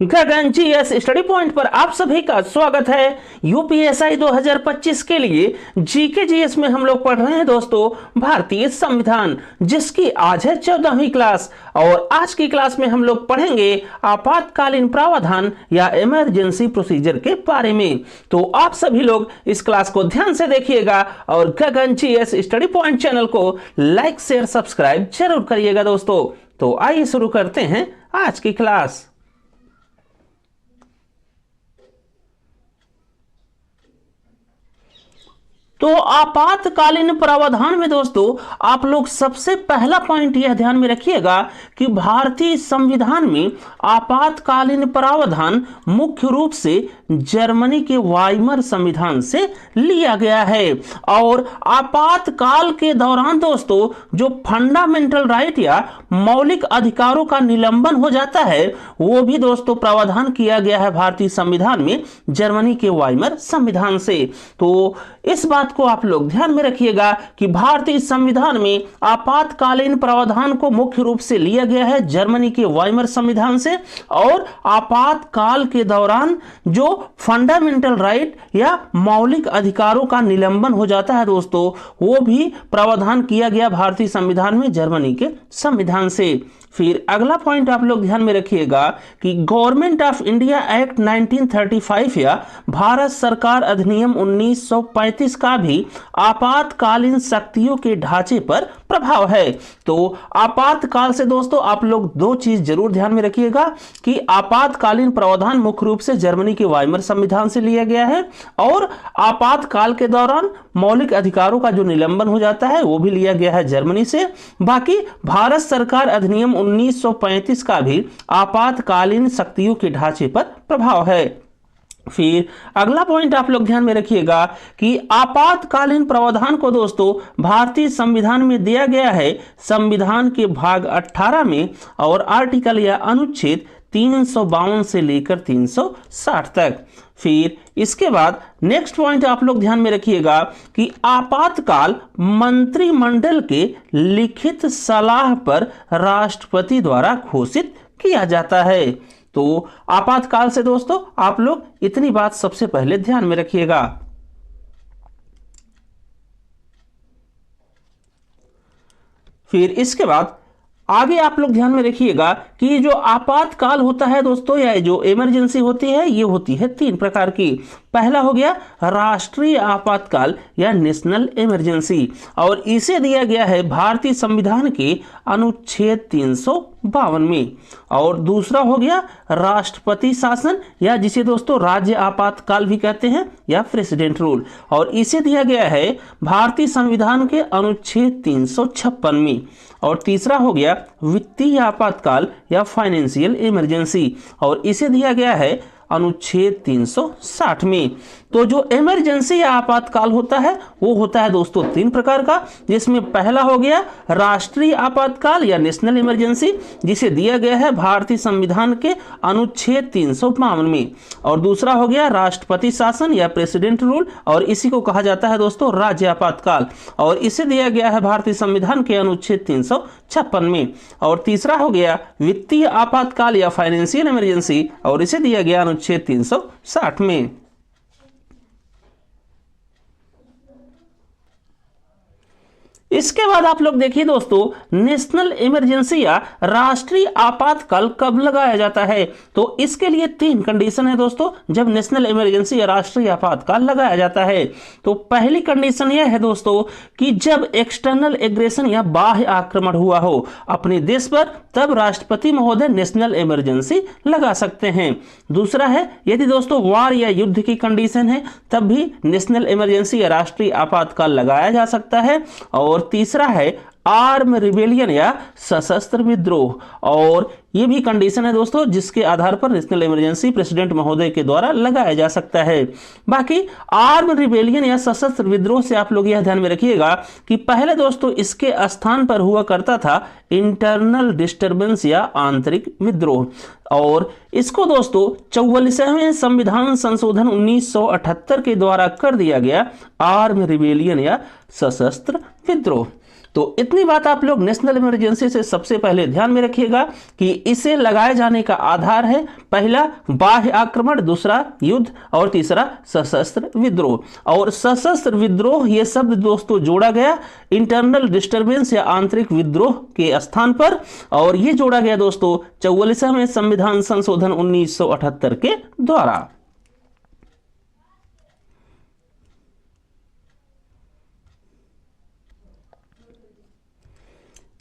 गगन GS study point पर आप सभी का स्वागत है। यूपीएसआई 2025 के लिए जीके जीएस में हम लोग पढ़ रहे हैं दोस्तों भारतीय संविधान, जिसकी आज है 14वीं क्लास। और आज की क्लास में हम लोग पढ़ेंगे आपातकालीन प्रावधान या इमरजेंसी प्रोसीजर के बारे में। तो आप सभी लोग इस क्लास को ध्यान से देखिएगा और गगन जीएस स्टडी पॉइंट चैनल को लाइक शेयर सब्सक्राइब जरूर करिएगा दोस्तों। तो आइए शुरू करते हैं आज की क्लास। तो आपातकालीन प्रावधान में दोस्तों आप लोग सबसे पहला पॉइंट यह ध्यान में रखिएगा कि भारतीय संविधान में आपातकालीन प्रावधान मुख्य रूप से जर्मनी के वाइमर संविधान से लिया गया है। और आपातकाल के दौरान दोस्तों जो फंडामेंटल राइट या मौलिक अधिकारों का निलंबन हो जाता है वो भी दोस्तों प्रावधान किया गया है भारतीय संविधान में जर्मनी के वाइमर संविधान से। तो इस बात को आप लोग ध्यान में रखिएगा कि भारतीय संविधान में आपातकालीन प्रावधान को मुख्य रूप से लिया गया है जर्मनी के वाइमर संविधान से। और आपातकाल के दौरान जो फंडामेंटल राइट या मौलिक अधिकारों का निलंबन हो जाता है दोस्तों वो भी प्रावधान किया गया भारतीय संविधान में जर्मनी के संविधान से। फिर अगला पॉइंट आप लोग ध्यान में रखिएगा कि गवर्नमेंट ऑफ इंडिया एक्ट 1935 या भारत सरकार अधिनियम 1935 का भी आपातकालीन शक्तियों के ढांचे पर प्रभाव है। तो आपातकाल से दोस्तों आप लोग दो चीज जरूर ध्यान में रखिएगा कि आपातकालीन प्रावधान मुख्य रूप से जर्मनी के वाइमर संविधान से लिया गया है और आपातकाल के दौरान मौलिक अधिकारों का जो निलंबन हो जाता है वो भी लिया गया है जर्मनी से। बाकी भारत सरकार अधिनियम 1935 का भी आपातकालीन शक्तियों के ढांचे पर प्रभाव है। फिर अगला पॉइंट आप लोग ध्यान में रखिएगा कि आपातकालीन प्रावधान को दोस्तों भारतीय संविधान में दिया गया है संविधान के भाग 18 में और आर्टिकल या अनुच्छेद 352 से लेकर 360 तक। फिर इसके बाद नेक्स्ट पॉइंट आप लोग ध्यान में रखिएगा कि आपातकाल मंत्रिमंडल के लिखित सलाह पर राष्ट्रपति द्वारा घोषित किया जाता है। तो आपातकाल से दोस्तों आप लोग इतनी बात सबसे पहले ध्यान में रखिएगा। फिर इसके बाद आगे आप लोग ध्यान में रखिएगा कि जो आपातकाल होता है दोस्तों या जो इमरजेंसी होती है ये होती है तीन प्रकार की। पहला हो गया राष्ट्रीय आपातकाल या नेशनल इमरजेंसी और इसे दिया गया है भारतीय संविधान के अनुच्छेद 352 में। और दूसरा हो गया राष्ट्रपति शासन या जिसे दोस्तों राज्य आपातकाल भी कहते हैं या प्रेसिडेंट रूल और इसे दिया गया है भारतीय संविधान के अनुच्छेद 356 में। और तीसरा हो गया वित्तीय आपातकाल या फाइनेंशियल इमरजेंसी और इसे दिया गया है अनुच्छेद 360 में। तो जो इमरजेंसी या आपातकाल होता है वो होता है दोस्तों तीन प्रकार का, जिसमें पहला हो गया राष्ट्रीय आपातकाल या नेशनल इमरजेंसी जिसे दिया गया है भारतीय संविधान के अनुच्छेद 352 में। और दूसरा हो गया राष्ट्रपति शासन या प्रेसिडेंट रूल और इसी को कहा जाता है दोस्तों राज्य आपातकाल और इसे दिया गया है भारतीय संविधान के अनुच्छेद 356 में। और तीसरा हो गया वित्तीय आपातकाल या फाइनेंशियल इमरजेंसी और इसे दिया गया अनुच्छेद 360 में। इसके बाद आप लोग देखिए दोस्तों नेशनल इमरजेंसी या राष्ट्रीय आपातकाल कब लगाया जाता है। तो इसके लिए तीन कंडीशन है दोस्तों जब नेशनल इमरजेंसी या राष्ट्रीय आपातकाल लगाया जाता है। तो पहली कंडीशन यह है दोस्तों कि जब एक्सटर्नल एग्रेशन या बाह्य आक्रमण हुआ हो अपने देश पर तब राष्ट्रपति महोदय नेशनल इमरजेंसी लगा सकते हैं। दूसरा है यदि दोस्तों वार या युद्ध की कंडीशन है तब भी नेशनल इमरजेंसी या राष्ट्रीय आपातकाल लगाया जा सकता है। और तीसरा है आर्म रिबेलियन या सशस्त्र विद्रोह और ये भी कंडीशन है दोस्तों जिसके आधार पर नेशनल इमरजेंसी प्रेसिडेंट महोदय के द्वारा लगाया जा सकता है। बाकी आर्म रिबेलियन या सशस्त्र विद्रोह से आप लोग यह ध्यान में रखिएगा कि पहले दोस्तों इसके स्थान पर हुआ करता था इंटरनल डिस्टर्बेंस या आंतरिक विद्रोह और इसको दोस्तों 44वें संविधान संशोधन 1978 के द्वारा कर दिया गया आर्म रिबेलियन या सशस्त्र विद्रोह। तो इतनी बात आप लोग नेशनल इमरजेंसी से सबसे पहले ध्यान में रखिएगा कि इसे लगाए जाने का आधार है पहला बाह्य आक्रमण, दूसरा युद्ध और तीसरा सशस्त्र विद्रोह। और सशस्त्र विद्रोह ये शब्द दोस्तों जोड़ा गया इंटरनल डिस्टरबेंस या आंतरिक विद्रोह के स्थान पर, और ये जोड़ा गया दोस्तों 44वें संविधान संशोधन 1978 के द्वारा।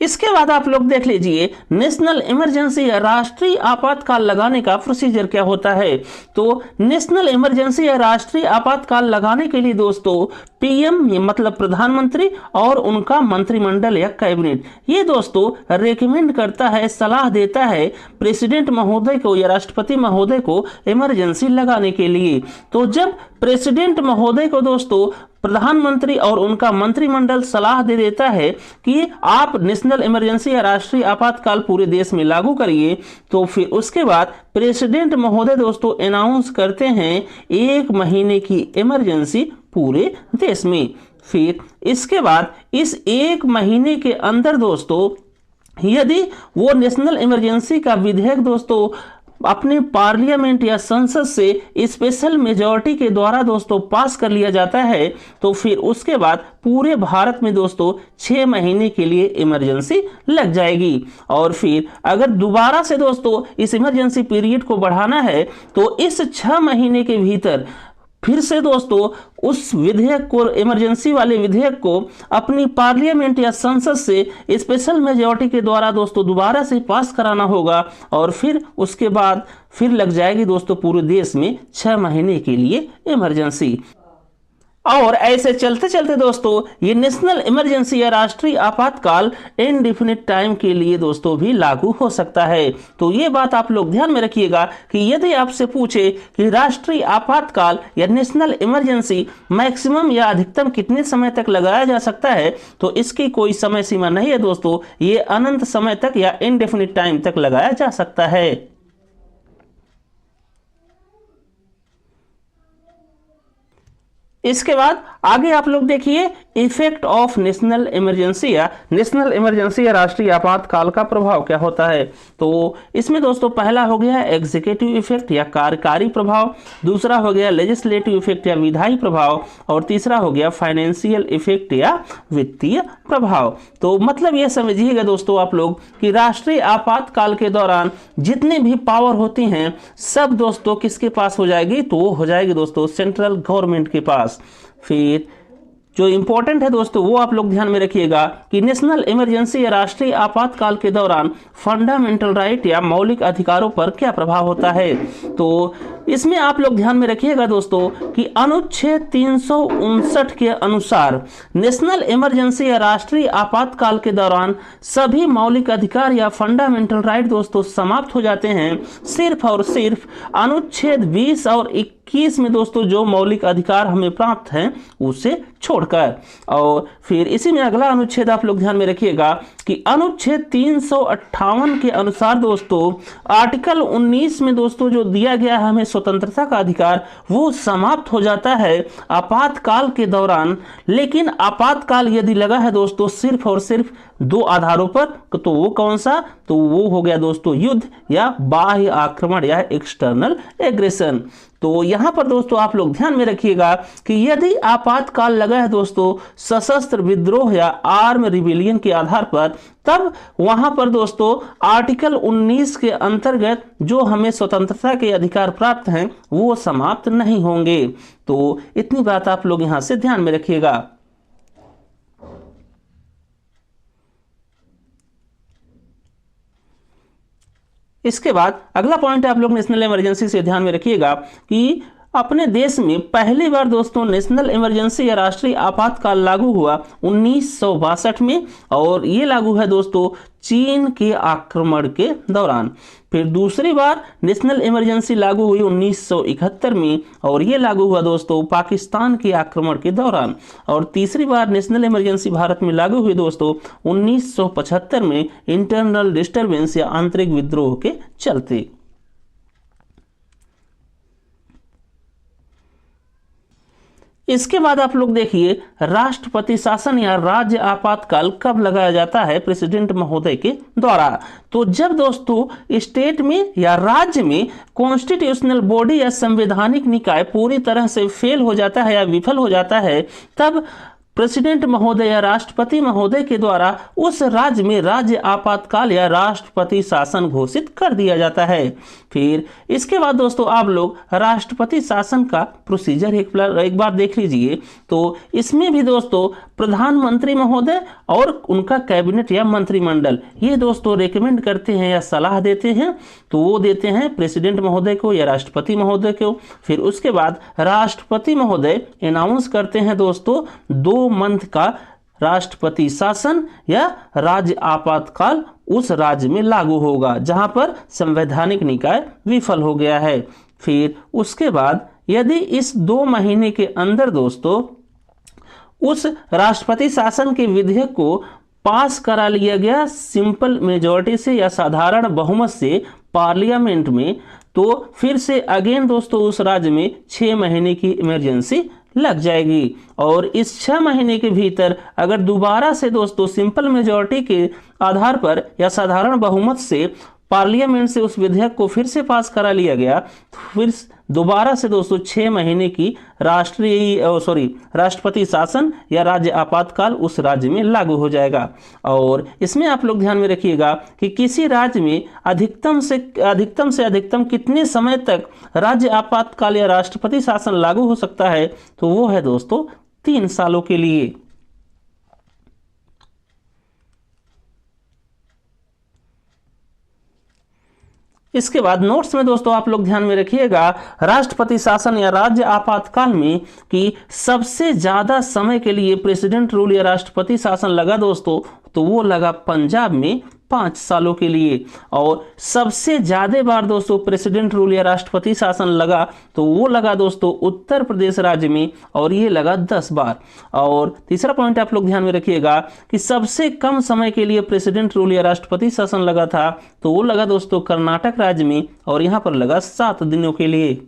इसके बाद आप लोग देख लीजिए नेशनल इमरजेंसी या राष्ट्रीय आपातकाल लगाने का प्रोसीजर क्या होता है। तो नेशनल इमरजेंसी या राष्ट्रीय आपातकाल लगाने के लिए दोस्तों पीएम मतलब प्रधानमंत्री और उनका मंत्रिमंडल या कैबिनेट ये दोस्तों रेकमेंड करता है, सलाह देता है प्रेसिडेंट महोदय को या राष्ट्रपति महोदय को इमरजेंसी लगाने के लिए। तो जब प्रेसिडेंट महोदय को दोस्तों प्रधानमंत्री और उनका मंत्रिमंडल सलाह दे देता है कि आप नेशनल इमरजेंसी या राष्ट्रीय आपातकाल पूरे देश में लागू करिए, तो फिर उसके बाद प्रेसिडेंट महोदय दोस्तों अनाउंस करते हैं 1 महीने की इमरजेंसी पूरे देश में। फिर इसके बाद इस 1 महीने के अंदर दोस्तों यदि वो नेशनल इमरजेंसी का विधेयक दोस्तों अपने पार्लियामेंट या संसद से स्पेशल मेजॉरिटी के द्वारा दोस्तों पास कर लिया जाता है, तो फिर उसके बाद पूरे भारत में दोस्तों 6 महीने के लिए इमरजेंसी लग जाएगी। और फिर अगर दोबारा से दोस्तों इस इमरजेंसी पीरियड को बढ़ाना है तो इस 6 महीने के भीतर फिर से दोस्तों उस विधेयक को, इमरजेंसी वाले विधेयक को अपनी पार्लियामेंट या संसद से स्पेशल मेजॉरिटी के द्वारा दोस्तों दोबारा से पास कराना होगा, और फिर उसके बाद फिर लग जाएगी दोस्तों पूरे देश में 6 महीने के लिए इमरजेंसी। और ऐसे चलते चलते दोस्तों ये नेशनल इमरजेंसी या राष्ट्रीय आपातकाल इनडिफिनिट टाइम के लिए दोस्तों भी लागू हो सकता है। तो ये बात आप लोग ध्यान में रखिएगा कि यदि आपसे पूछे कि राष्ट्रीय आपातकाल या नेशनल इमरजेंसी मैक्सिमम या अधिकतम कितने समय तक लगाया जा सकता है, तो इसकी कोई समय सीमा नहीं है दोस्तों, ये अनंत समय तक या इनडिफिनिट टाइम तक लगाया जा सकता है। इसके बाद आगे आप लोग देखिए इफेक्ट ऑफ नेशनल इमरजेंसी या राष्ट्रीय आपातकाल का प्रभाव क्या होता है। तो इसमें दोस्तों पहला हो गया एग्जीक्यूटिव इफेक्ट या कार्यकारी प्रभाव, दूसरा हो गया लेजिस्लेटिव इफेक्ट या विधायी प्रभाव, और तीसरा हो गया फाइनेंशियल इफेक्ट या वित्तीय प्रभाव। तो मतलब ये समझिएगा दोस्तों आप लोग कि राष्ट्रीय आपातकाल के दौरान जितने भी पावर होती हैं सब दोस्तों किसके पास हो जाएगी, तो वो हो जाएगी दोस्तों सेंट्रल गवर्नमेंट के पास। फिर जो इंपॉर्टेंट है दोस्तों वो आप लोग ध्यान में रखिएगा कि नेशनल इमरजेंसी या राष्ट्रीय आपातकाल के दौरान फंडामेंटल राइट या मौलिक अधिकारों पर क्या प्रभाव होता है। तो इसमें आप लोग ध्यान में रखिएगा दोस्तों कि अनुच्छेद 359 के अनुसार नेशनल इमरजेंसी या राष्ट्रीय आपातकाल के दौरान सभी मौलिक अधिकार या फंडामेंटल राइट दोस्तों समाप्त हो जाते हैं, सिर्फ और सिर्फ अनुच्छेद 20 और 21 में दोस्तों जो मौलिक अधिकार हमें प्राप्त हैं उसे छोड़कर। और फिर इसी में अगला अनुच्छेद आप लोग ध्यान में रखिएगा कि अनुच्छेद 358 के अनुसार दोस्तों आर्टिकल 19 में दोस्तों जो दिया गया है हमें स्वतंत्रता का अधिकार, वो समाप्त हो जाता है आपातकाल के दौरान। लेकिन आपातकाल यदि लगा है दोस्तों सिर्फ और सिर्फ 2 आधारों पर, तो वो कौन सा, तो वो हो गया दोस्तों युद्ध या बाह्य आक्रमण या एक्सटर्नल एग्रेशन। तो यहां पर दोस्तों आप लोग ध्यान में रखिएगा कि यदि आपातकाल लगा है दोस्तों सशस्त्र विद्रोह या आर्म रिबेलियन के आधार पर, तब वहां पर दोस्तों आर्टिकल 19 के अंतर्गत जो हमें स्वतंत्रता के अधिकार प्राप्त हैं वो समाप्त नहीं होंगे। तो इतनी बात आप लोग यहां से ध्यान में रखिएगा। इसके बाद अगला पॉइंट आप लोग नेशनल इमरजेंसी से ध्यान में रखिएगा कि अपने देश में पहली बार दोस्तों नेशनल इमरजेंसी या राष्ट्रीय आपातकाल लागू हुआ 1962 में, और ये लागू है दोस्तों चीन के आक्रमण के दौरान। फिर दूसरी बार नेशनल इमरजेंसी लागू हुई 1971 में, और ये लागू हुआ दोस्तों पाकिस्तान के आक्रमण के दौरान। और तीसरी बार नेशनल इमरजेंसी भारत में लागू हुई दोस्तों 1975 में इंटरनल डिस्टरबेंस या आंतरिक विद्रोह के चलते। इसके बाद आप लोग देखिए राष्ट्रपति शासन या राज्य आपातकाल कब लगाया जाता है प्रेसिडेंट महोदय के द्वारा। तो जब दोस्तों स्टेट में या राज्य में कॉन्स्टिट्यूशनल बॉडी या संवैधानिक निकाय पूरी तरह से फेल हो जाता है या विफल हो जाता है, तब प्रेसिडेंट महोदय या राष्ट्रपति महोदय के द्वारा उस राज्य में राज्य आपातकाल या राष्ट्रपति शासन घोषित कर दिया जाता है। फिर इसके बाद दोस्तों आप लोग राष्ट्रपति शासन का प्रोसीजर एक बार देख लीजिए। तो इसमें भी दोस्तों प्रधानमंत्री महोदय और उनका कैबिनेट या मंत्रिमंडल ये दोस्तों रेकमेंड करते हैं या सलाह देते हैं, तो वो देते हैं प्रेसिडेंट महोदय को या राष्ट्रपति महोदय को। फिर उसके बाद राष्ट्रपति महोदय अनाउंस करते हैं दोस्तों 2 मंथ का राष्ट्रपति शासन या राज्य आपातकाल उस राज्य में लागू होगा जहां पर संवैधानिक निकाय विफल हो गया है। फिर उसके बाद यदि इस 2 महीने के अंदर दोस्तों उस राष्ट्रपति शासन के विधेयक को पास करा लिया गया सिंपल मेजॉरिटी से या साधारण बहुमत से पार्लियामेंट में, तो फिर से अगेन दोस्तों उस राज्य में 6 महीने की इमरजेंसी लग जाएगी। और इस 6 महीने के भीतर अगर दोबारा से दोस्तों सिंपल मेजॉरिटी के आधार पर या साधारण बहुमत से पार्लियामेंट से उस विधेयक को फिर से पास करा लिया गया, तो फिर दोबारा से दोस्तों 6 महीने की राष्ट्रपति शासन या राज्य आपातकाल उस राज्य में लागू हो जाएगा। और इसमें आप लोग ध्यान में रखिएगा कि किसी राज्य में अधिकतम से अधिकतम कितने समय तक राज्य आपातकाल या राष्ट्रपति शासन लागू हो सकता है, तो वो है दोस्तों 3 सालों के लिए। इसके बाद नोट्स में दोस्तों आप लोग ध्यान में रखिएगा राष्ट्रपति शासन या राज्य आपातकाल में कि सबसे ज्यादा समय के लिए प्रेसिडेंट रूल या राष्ट्रपति शासन लगा दोस्तों, तो वो लगा पंजाब में 5 सालों के लिए। और सबसे ज्यादा बार दोस्तों प्रेसिडेंट रूल या राष्ट्रपति शासन लगा तो वो लगा दोस्तों उत्तर प्रदेश राज्य में, और ये लगा 10 बार। और तीसरा पॉइंट आप लोग ध्यान में रखिएगा कि सबसे कम समय के लिए प्रेसिडेंट रूल या राष्ट्रपति शासन लगा था, तो वो लगा दोस्तों कर्नाटक राज्य में, और यहां पर लगा 7 दिनों के लिए।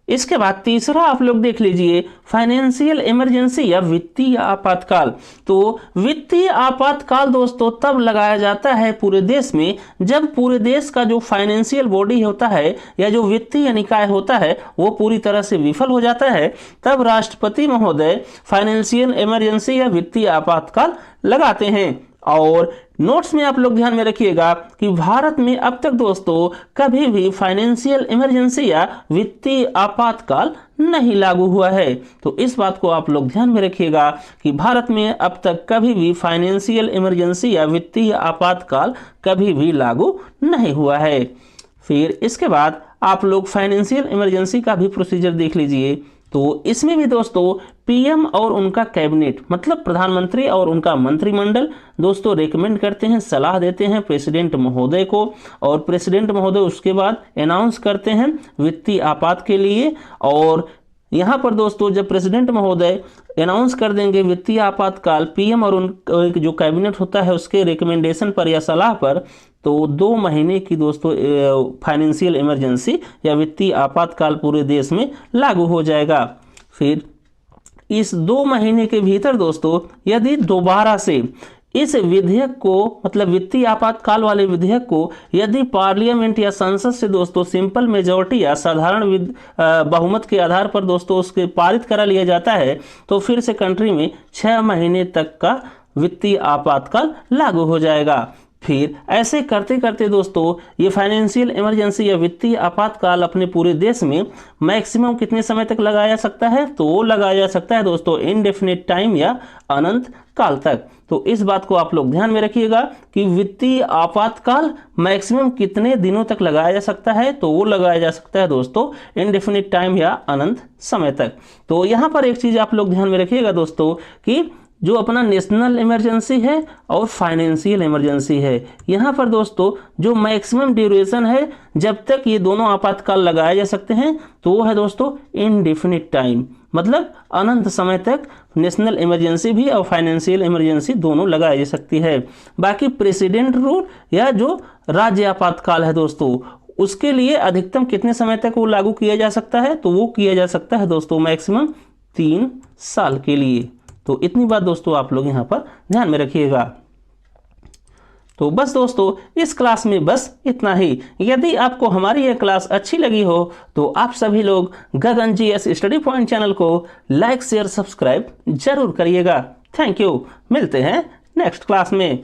इसके बाद तीसरा आप लोग देख लीजिए फाइनेंशियल इमरजेंसी या वित्तीय आपातकाल। तो वित्तीय आपातकाल दोस्तों तब लगाया जाता है पूरे देश में जब पूरे देश का जो फाइनेंशियल बॉडी होता है या जो वित्तीय निकाय होता है वो पूरी तरह से विफल हो जाता है, तब राष्ट्रपति महोदय फाइनेंशियल इमरजेंसी या वित्तीय आपातकाल लगाते हैं। और नोट्स में आप लोग ध्यान में रखिएगा कि भारत में अब तक दोस्तों कभी भी फाइनेंशियल इमरजेंसी या वित्तीय आपातकाल नहीं लागू हुआ है। तो इस बात को आप लोग ध्यान में रखिएगा कि भारत में अब तक कभी भी फाइनेंशियल इमरजेंसी या वित्तीय आपातकाल कभी भी लागू नहीं हुआ है। फिर इसके बाद आप लोग फाइनेंशियल इमरजेंसी का भी प्रोसीजर देख लीजिए। तो इसमें भी दोस्तों पीएम और उनका कैबिनेट मतलब प्रधानमंत्री और उनका मंत्रिमंडल दोस्तों रेकमेंड करते हैं, सलाह देते हैं प्रेसिडेंट महोदय को, और प्रेसिडेंट महोदय उसके बाद अनाउंस करते हैं वित्तीय आपात के लिए। और यहाँ पर दोस्तों जब प्रेसिडेंट महोदय अनाउंस कर देंगे वित्तीय आपातकाल पीएम और उन जो कैबिनेट होता है उसके रिकमेंडेशन पर या सलाह पर, तो 2 महीने की दोस्तों फाइनेंशियल इमरजेंसी या वित्तीय आपातकाल पूरे देश में लागू हो जाएगा। फिर इस 2 महीने के भीतर दोस्तों यदि दोबारा से इस विधेयक को मतलब वित्तीय आपातकाल वाले विधेयक को यदि पार्लियामेंट या संसद से दोस्तों सिंपल मेजॉरिटी या साधारण बहुमत के आधार पर दोस्तों उसके पारित करा लिया जाता है, तो फिर से कंट्री में 6 महीने तक का वित्तीय आपातकाल लागू हो जाएगा। फिर ऐसे करते करते दोस्तों ये फाइनेंशियल इमरजेंसी या वित्तीय आपातकाल अपने पूरे देश में मैक्सिमम कितने समय तक लगाया जा सकता है, तो वो लगाया जा सकता है दोस्तों इनडेफिनिट टाइम या अनंत काल तक। तो इस बात को आप लोग ध्यान में रखिएगा कि वित्तीय आपातकाल मैक्सिमम कितने दिनों तक लगाया जा सकता है, तो वो लगाया जा सकता है दोस्तों इनडेफिनिट टाइम या अनंत समय तक। तो यहाँ पर एक चीज आप लोग ध्यान में रखिएगा दोस्तों कि जो अपना नेशनल इमरजेंसी है और फाइनेंशियल इमरजेंसी है, यहाँ पर दोस्तों जो मैक्सिमम ड्यूरेशन है जब तक ये दोनों आपातकाल लगाए जा सकते हैं तो वो है दोस्तों इनडेफिनिट टाइम। मतलब अनंत समय तक नेशनल इमरजेंसी भी और फाइनेंशियल इमरजेंसी दोनों लगाई जा सकती है। बाकी प्रेसिडेंट रूल या जो राज्य आपातकाल है दोस्तों, उसके लिए अधिकतम कितने समय तक वो लागू किया जा सकता है, तो वो किया जा सकता है दोस्तों मैक्सिमम 3 साल के लिए। तो इतनी बात दोस्तों आप लोग यहाँ पर ध्यान में रखिएगा। तो बस दोस्तों इस क्लास में बस इतना ही। यदि आपको हमारी यह क्लास अच्छी लगी हो तो आप सभी लोग गगन जीएस स्टडी पॉइंट चैनल को लाइक शेयर सब्सक्राइब जरूर करिएगा। Thank you. मिलते हैं नेक्स्ट क्लास में।